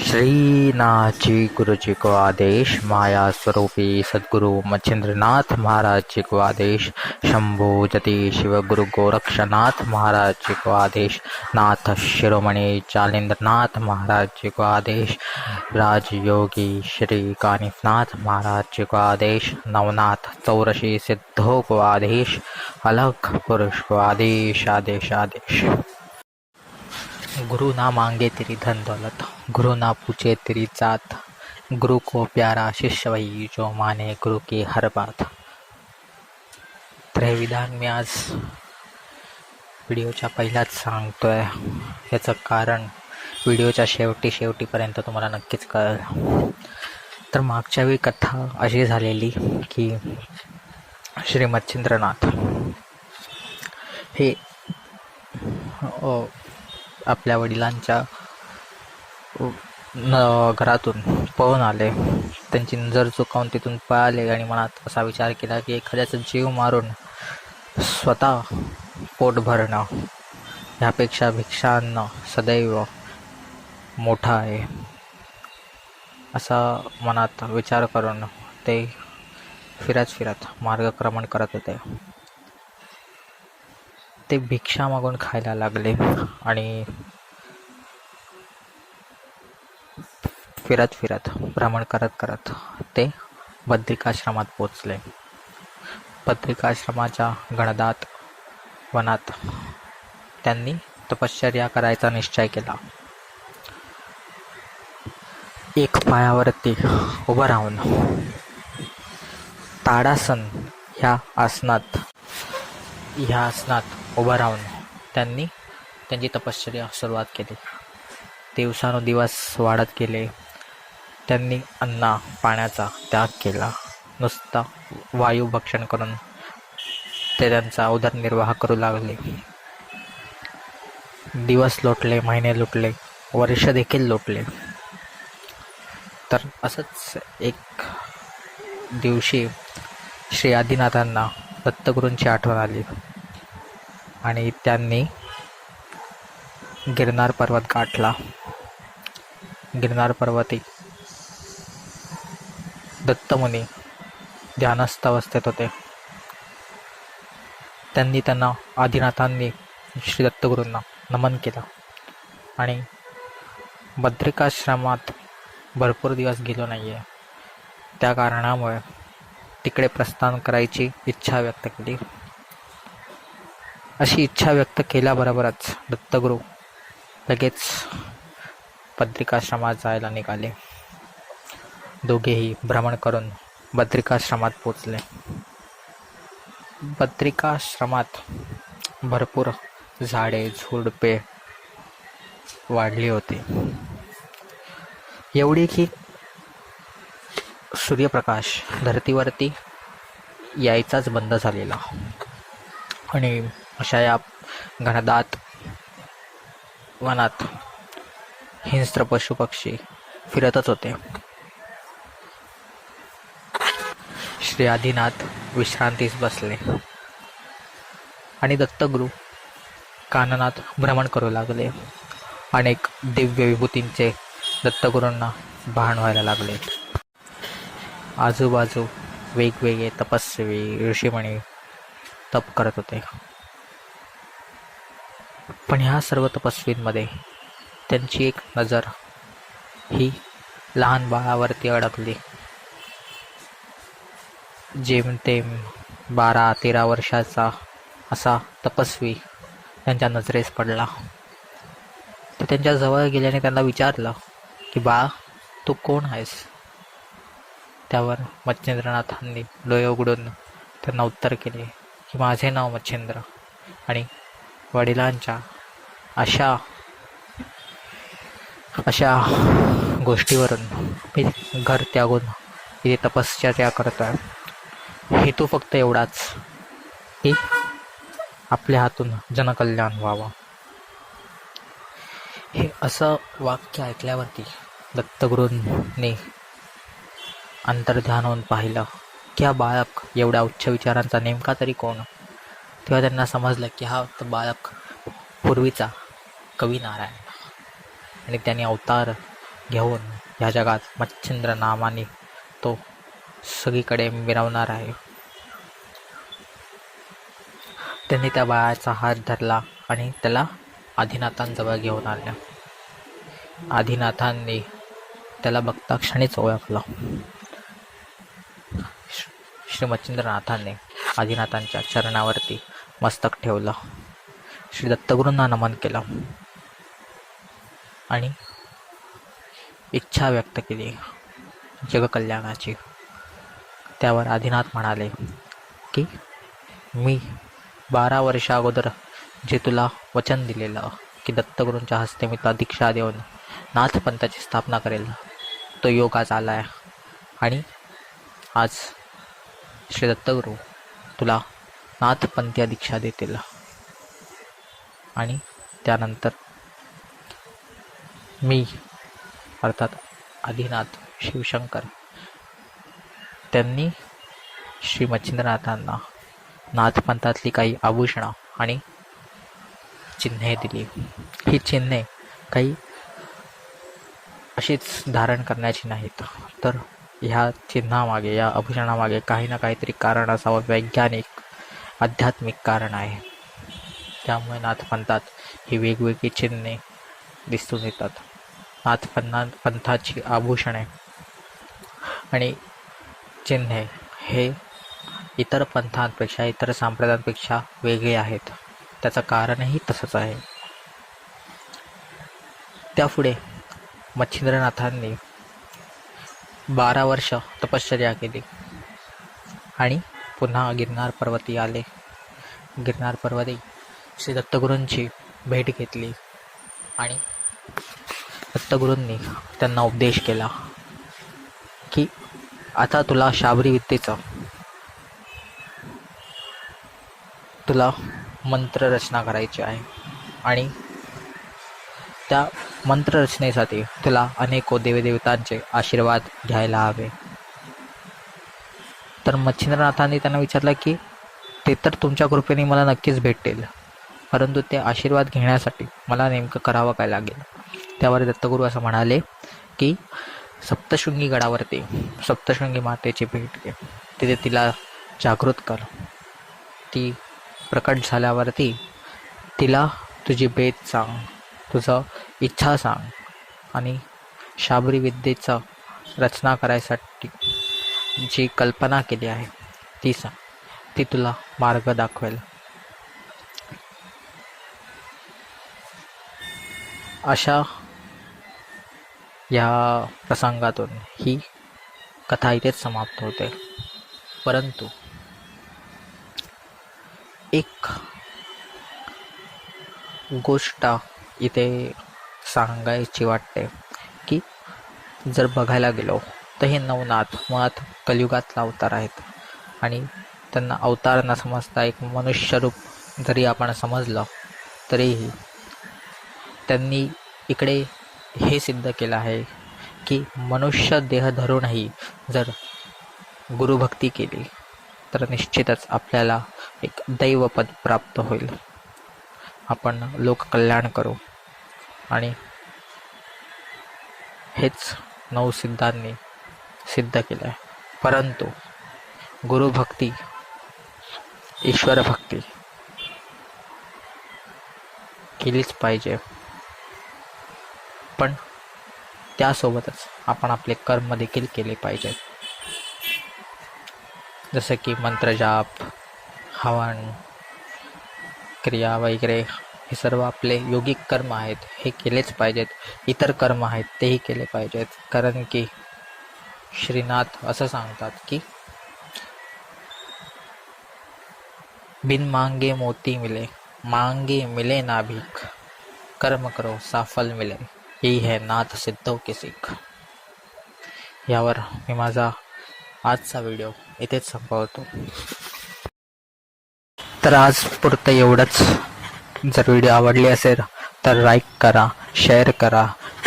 श्रीनाथ जी गुरु जी को आदेश, माया स्वरूपी सद्गुरु मच्छिंद्रनाथ महाराज जी को आदेश, शंभो जति शिव गुरु गोरक्षनाथ महाराज जी को आदेश, नाथ शिरोमणि चालेंद्रनाथ महाराज जी को आदेश, राजयोगी श्री कानिफनाथ महाराज जी को आदेश, नवनाथ चौरशी सिद्धों को आदेश, अलग पुरुष को आदेश आदेश आदेश। गुरु ना मांगे तेरी धन दौलत, गुरु ना पूछे तेरी जात, गुरु को प्यारा शिष्य वही जो माने गुरु की हर बात। तर हे विधान मी आज व्हिडिओच्या पहिल्याच सांगतोय. याचं कारण व्हिडिओच्या शेवटीपर्यंत तुम्हाला नक्कीच कळेल. तर मागच्या वेळी कथा अशी झालेली की श्री मच्छिंद्रनाथ हे आपल्या वडिलांच्या घरातून पळून आले. त्यांची नजर चुकावून तिथून पळाले आणि मनात असा विचार केला की एखाद्याचा जीव मारून स्वतः पोट भरणं ह्यापेक्षा भिक्षा आणणं सदैव मोठा आहे, असा मनात विचार करून ते फिरत मार्गक्रमण करत होते. ते भिक्षा मागून खायला लागले आणि फिरत भ्रमण करत ते बद्रिकाश्रमात पोचले. बद्रिकाश्रमाच्या घनदाट वनात त्यांनी तपश्चर्या करायचा निश्चय केला. एक पायावरती उभं राहून ताडासन ह्या आसनात उभं राहून त्यांनी त्यांची तपश्चर्या सुरुवात केली. दिवसानुदिवस वाढत गेले. त्यांनी अन्न पाण्याचा त्याग केला. नुसता वायू भक्षण करून ते त्यांचा उदरनिर्वाह करू लागले. दिवस लोटले, महिने लोटले, वर्ष देखील लोटले. तर असंच एक दिवशी श्री आदिनाथांना दत्तगुरूंची आठवण आली आणि त्यांनी गिरनार पर्वत गाठला. गिरनार पर्वती दत्तमुनी ध्यानस्थ अवस्थेत होते. त्यांना आदिनाथांनी श्री दत्तगुरूंना नमन केलं आणि बद्रिकाश्रमात भरपूर दिवस गेलो नाही आहे, त्या कारणामुळे तिकडे प्रस्थान करायची इच्छा व्यक्त केली. अशी इच्छा व्यक्त केल्याबरोबरच दत्तगुरू लगेच बद्रिकाश्रमात जायला निघाले. दोघेही भ्रमण करून बद्रिकाश्रमात पोचले. बद्रिकाश्रमात भरपूर झाडे झुडपे वाढली होती, एवढी की सूर्यप्रकाश धरतीवरती यायचाच बंद झालेला. आणि अशा या घनदाट वनात हिंस्त्र पशुपक्षी फिरतच होते. श्री आदिनाथ विश्रांतीस बसले आणि दत्तगुरू काननात भ्रमण करू लागले. अनेक दिव्य विभूतींचे दत्तगुरूंना भान व्हायला लागले. आजूबाजू वेगवेगळे तपस्वी ऋषीमुनी तप करत होते. पण ह्या सर्व तपस्वींमध्ये त्यांची एक नजर ही लहान बाळावरती अडकली. जेमतेम 12-13 वर्षाचा असा तपस्वी त्यांच्या नजरेस पडला. तो त्यांच्या जवळ गेल्याने त्यांना विचारलं की बाळा, तू कोण आहेस? त्यावर मच्छिंद्रनाथांनी डोळे उघडून त्यांना उत्तर केले की माझे नाव मच्छिंद्र आणि वडिलांच्या अशा गोष्टीवरून मी घर त्यागून इथे तपश्चर्या करतो आहे. हेतू फक्त एवढाच की आपल्या हातून जनकल्याण व्हावं. हे असं वाक्य ऐकल्यावरती दत्तगुरूंनी अंतर्ध्यान होऊन पाहिलं की हा बाळक एवढ्या उच्च विचारांचा नेमका तरी कोण. तेव्हा त्यांना समजलं की हा बाळक पूर्वीचा कवी नारायण आणि त्याने अवतार घेऊन ह्या जगात मच्छिंद्र नावाने तो सगळीकडे मिरवणार आहे. त्यांनी त्या बाळाचा हात धरला आणि त्याला आदिनाथांजवळ घेऊन आले. आदिनाथांनी त्याला बघता क्षणीच ओळखलं. श्री मच्छिंद्रनाथांनी आदिनाथांच्या चरणावरती मस्तक ठेवलं. श्री दत्तगुरूंना नमन केलं आणि इच्छा व्यक्त केली जगकल्याणाची. त्यावर आदिनाथ म्हणाले की मी 12 वर्षा अगोदर जे तुला वचन दिलेलं की दत्तगुरूंच्या हस्ते मी तुला दीक्षा देऊन नाथपंथाची स्थापना करेल, तो योग आज आला आहे. आणि आज श्री दत्तगुरू तुला नाथपंथीय दीक्षा देतील. आणि त्यानंतर मी अर्थात आदिनाथ शिवशंकर त्यांनी श्री मच्छिंद्रनाथांना नाथपंथातली काही आभूषणं आणि चिन्हे दिली. ही चिन्हे काही अशीच धारण करण्याची नाहीत, तर ह्या चिन्हामागे, या आभूषणामागे काही ना काहीतरी कारण असावं, वैज्ञानिक आध्यात्मिक कारण आहे. त्यामुळे नाथपंथात ही वेगवेगळी चिन्हे दिसून येतात. नाथपंथाची आभूषणे आणि चिन्हे हे इतर पंथांपेक्षा, इतर संप्रदायांपेक्षा वेगळे आहेत. त्याचं कारणही तसंच आहे. त्यापुढे मच्छिंद्रनाथांनी 12 वर्ष तपश्चर्या केली आणि पुन्हा गिरनार पर्वती आले. गिरनार पर्वती श्री दत्तगुरूंची भेट घेतली आणि दत्तगुरूंनी त्यांना उपदेश केला की आता तुला शाबरी विद्येचं, तुला मंत्ररचना करायची आहे आणि त्या मंत्ररचनेसाठी तुला अनेको देवदेवतांचे आशीर्वाद घ्यायला हवे. तर मच्छिंद्रनाथांनी त्यांना विचारलं की ते तर तुमच्या कृपेने मला नक्कीच भेटतील, परंतु ते आशीर्वाद घेण्यासाठी मला नेमकं करावं काय लागेल. त्यावर दत्तगुरू असं म्हणाले की सप्तशृंगी गडावरती सप्तशृंगी मातेची भेट घे, तिथे तिला जागृत कर. ती प्रकट झाल्यावरती तिला तुझी बेत सांग, तुझं इच्छा सांग आणि शाबरी विद्येचं रचना करायसाठी जी कल्पना केली आहे ती सांग, ती तुला मार्ग दाखवेल. अशा या प्रसंगातून ही कथा इथेच समाप्त होते. परंतु एक गोष्ट इथे सांगायची वाटते की जर बघायला गेलो तर हे नवनाथ मुळात कलियुगातला अवतार आहेत आणि त्यांना अवतार न समजता एक मनुष्यरूप जरी आपण समजलं तरीही त्यांनी इकडे हे सिद्ध केलं आहे की मनुष्य देह धरूनही जर गुरुभक्ती केली तर निश्चितच आपल्याला एक दैवपद प्राप्त होईल. आपण लोककल्याण करू आणि हेच नवसिद्धांनी सिद्ध केलं आहे. परंतु गुरुभक्ती, ईश्वरभक्ती केलीच पाहिजे, पण त्यासोबतच आपण आपले कर्म देखील केले पाहिजेत. जसं की मंत्रजाप, हवन, क्रिया वगैरे हे सर्व आपले योगिक कर्म आहेत, हे केलेच पाहिजेत. इतर कर्म आहेत तेही केले पाहिजेत, कारण की श्रीनाथ असं सांगतात की बिन मांगे मोती मिले, मांगे मिले ना भीक, कर्म करो साफल मिले, यही है नाथ सिद्धों की सीख. यावर मी माझा आजचा व्हिडिओ इथेच संपवतो. तर आज पुरतं एवढंच. जर व्हिडिओ आवडली असेल तर लाईक करा, शेअर करा,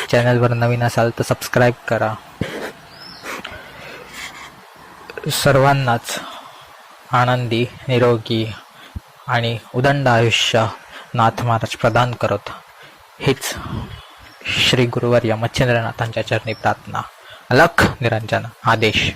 चॅनलवर नवीन असाल तर सबस्क्राईब करा. सर्वांनाच आनंदी, निरोगी आणि उदंड आयुष्य नाथ महाराज प्रदान करत हीच श्री गुरुवर्य मच्छिंद्रनाथांच्या चरणी प्रार्थना. अलख निरंजन आदेश.